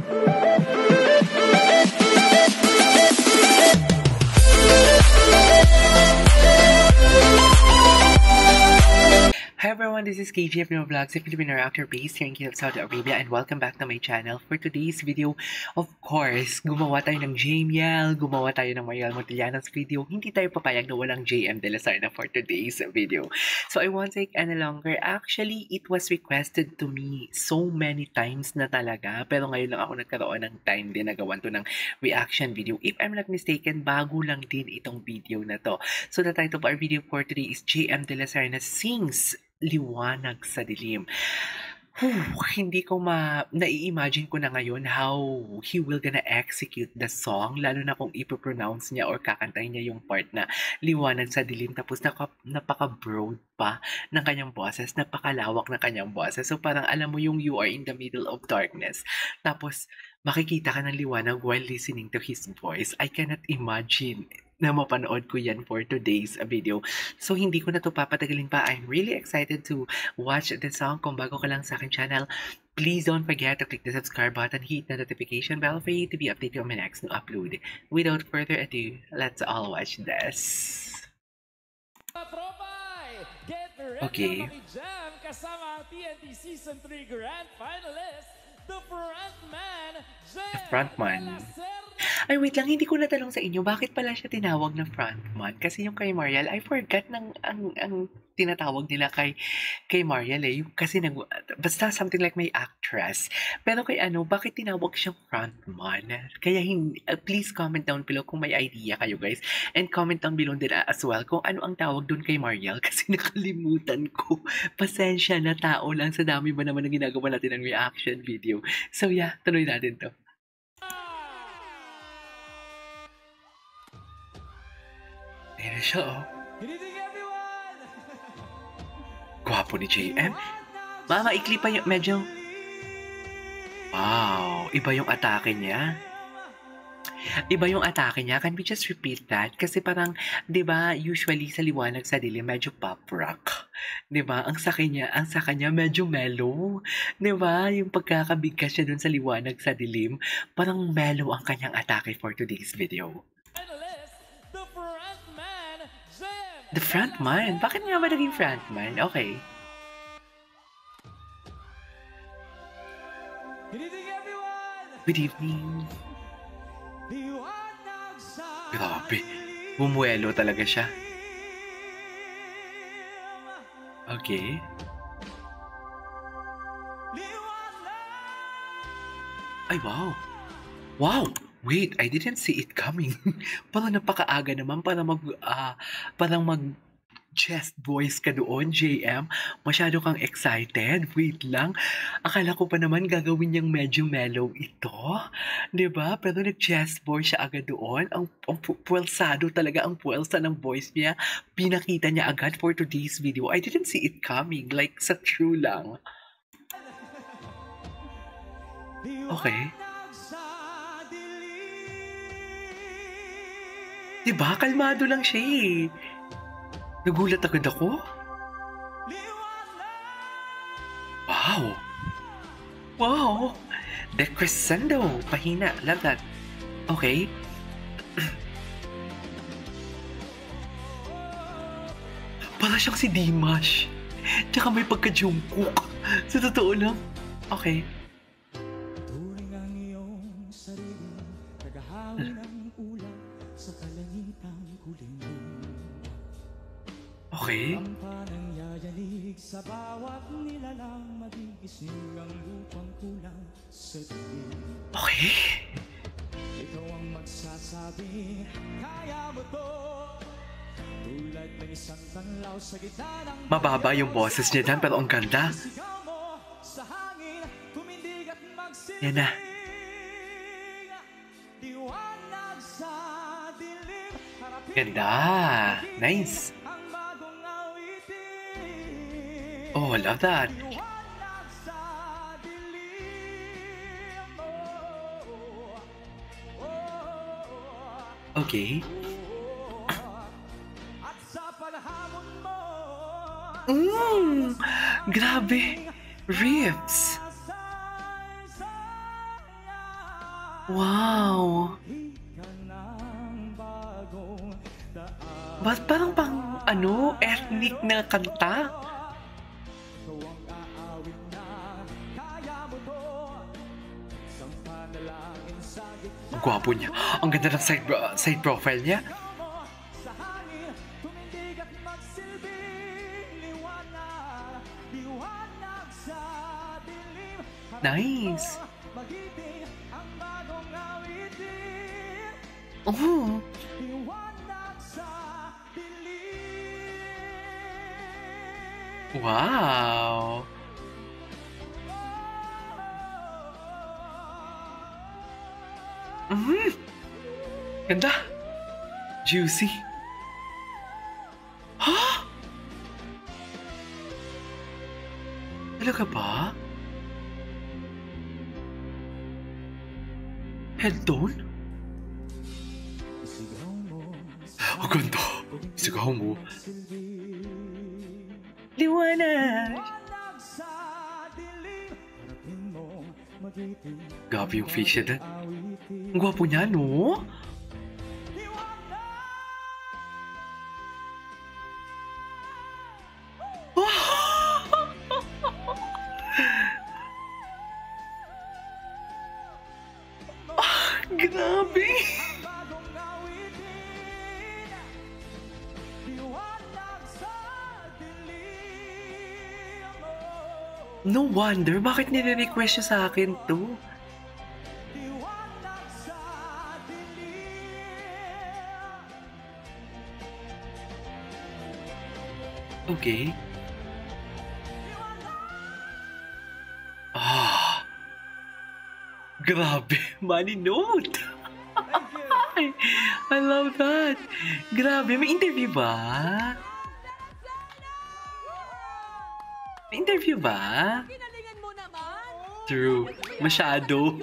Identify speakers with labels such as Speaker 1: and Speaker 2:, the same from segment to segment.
Speaker 1: Hi everyone, this is KGF Nova Vlogs, a Filipino actor based here in Kiev, Saudi Arabia, and welcome back to my channel. For today's video, of course, gumawa tayo ng JML, gumawa tayo ng Mariel Montiliano's video. Hindi tayo papayag na walang JM De La Sarna for today's video. So I won't take any longer. Actually, it was requested to me so many times na talaga, pero ngayon lang ako nagkaroon ng time din na gawan to ng reaction video. If I'm not mistaken, bago lang din itong video na to. So the title of our video for today is JM De La Sarna Sings Liwanag sa Dilim. Hindi ko nai-imagine ko na ngayon how he will gonna execute the song, lalo na kung ipopronounce niya or kakantahin niya yung part na liwanag sa dilim, tapos napaka-broad pa ng kanyang boses, napakalawak ng kanyang boses. So parang alam mo yung you are in the middle of darkness, tapos makikita ka ng liwanag while listening to his voice. I cannot imagine na mapanood ko yan for today's video. So, hindi ko na to papatagalin pa. I'm really excited to watch the song. Kung bago ka lang sa akin channel, please don't forget to click the subscribe button, hit the notification bell for you to be updated on my next new upload. Without further ado, let's all watch this. Okay.
Speaker 2: Kasama TNT Season 3 Grand Finalist, the frontman,
Speaker 1: The frontman. Ay, wait lang, hindi ko natanong sa inyo, bakit pala siya tinawag na frontman? Kasi yung kay Mariel, I forgot ang tinatawag nila kay Mariel eh. Kasi basta something like may actress. Pero kay bakit tinawag siyang frontman? Kaya please comment down below kung may idea kayo guys. And comment down below din as well kung ano ang tawag dun kay Mariel. Kasi nakalimutan ko. Pasensya na, tao lang, sa dami ba naman na ginagawa natin ng reaction video. So yeah, tuloy natin to. Ayan siya, oh. Gwapo ni JM. Mama, ikli pa yung medyo... Wow, iba yung atake niya. Iba yung atake niya. Can we just repeat that? Kasi parang, di ba, usually sa liwanag sa dilim, medyo pop rock. Di ba? Ang sa kanya medyo mellow. Di ba? Yung pagkakabigkas siya dun sa liwanag sa dilim, parang mellow ang kanyang atake for today's video. The frontman? Bakit nga ba naging frontman? Okay. Good evening. Grabe. Bumuelo talaga siya. Okay. Ay, wow. Wow! Wait, I didn't see it coming. Parang napakaaga naman para mag chest voice ka doon, JM. Masyado kang excited. Wait lang. Akala ko pa naman gagawin niyang medyo mellow ito. 'Di ba? Pero nag-chest voice siya agad doon. Ang puwelsado talaga ang puwelsa ng voice niya. Pinakita niya agad for today's video. I didn't see it coming. Like, sa true lang. Okay. Diba? Kalmado lang siya eh. Nagulat agad ako. Wow! Wow! The crescendo. Pahina. Love that. Okay. Para siyang si Dimash. Tsaka may pagka-Jungkook. Sa totoo lang. Okay. Okay.
Speaker 2: Sa bawat nilalang magigising ang lupang kulang sa dilim.
Speaker 1: Okay.
Speaker 2: Ikaw ang magsasabi, kaya mo to. Tulad ng isang tanglaw sa gitna ng...
Speaker 1: Mababa yung boses niya dyan, pero ang ganda.
Speaker 2: Sa hangin, tumindig at magsiling.
Speaker 1: Yan na.
Speaker 2: Liwanag sa dilim.
Speaker 1: Ganda. Nice. Oh, I love that. Okay. Grabe. Riffs. Wow! Ba't parang ethnic na kanta? Ang gwapo niya. Ang ganda ng side profile niya. Nice. Oh. Wow. Ganda. Juicy. Ha? Talaga ba? Head tone? Ang ganda. Sigaw mo. Liwanag. Grabe yung face niya. Ang gwapo niya, no? Grabe! No wonder, bakit nire-request siya sa akin to? Okay. Grabe, money note. I love that. Grabe, may interview ba? May interview ba? True. Masyado.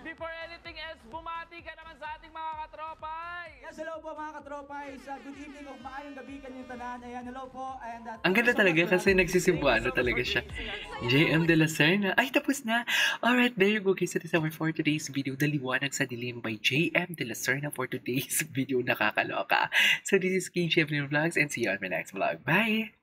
Speaker 3: Before anything else, bumati ka naman sa ating mga katropay!
Speaker 2: Yes, hello po mga katropay. Good evening o maayong gabi kanyang tanan. Ayan, hello po. And,
Speaker 1: Ang ganda talaga kasi nagsisibuano talaga siya. JM De La Serna. Ay, tapos na. Alright, there you go guys. That is our for today's video. The Liwanag sa Dilim by JM De La Serna for today's video. Nakakaloka. So this is KJ Vlogs and see you on my next vlog. Bye!